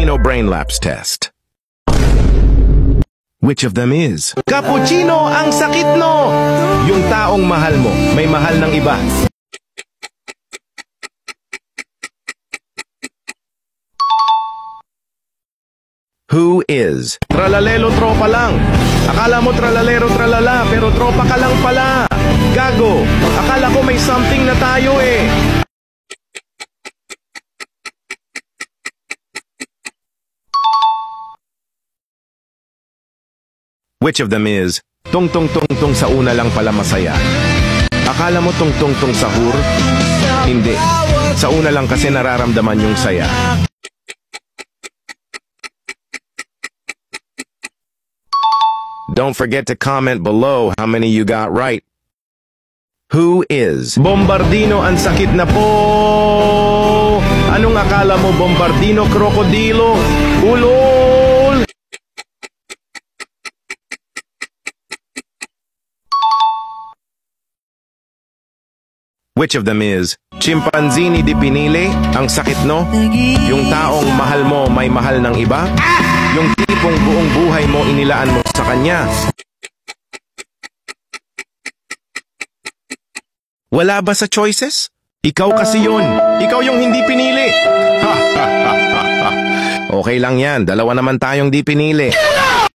Filipino brain lapse test. Which of them is? Cappuccino ang sakit no! Yung taong mahal mo, may mahal ng iba. Who is? Tralalelo tropa lang. Akala mo tralalero tralala, pero tropa ka lang pala. Gago, akala ko may something na tayo eh. Which of them is? Tung-tung-tung-tung sa una lang pala masaya. Akala mo tung-tung-tung sa hur? Hindi. Sa una lang kasi nararamdaman yung saya. Don't forget to comment below how many you got right. Who is? Bombardino ang sakit na po! Anong akala mo, Bombardino krokodilo? Ulol! Which of them is? Chimpanzini di pinili? Ang sakit no? Yung taong mahal mo may mahal ng iba? Yung tipong buong buhay mo inilaan mo sa kanya? Wala ba sa choices? Ikaw kasi yun. Ikaw yung hindi pinili. Okay lang yan. Dalawa naman tayong di pinili.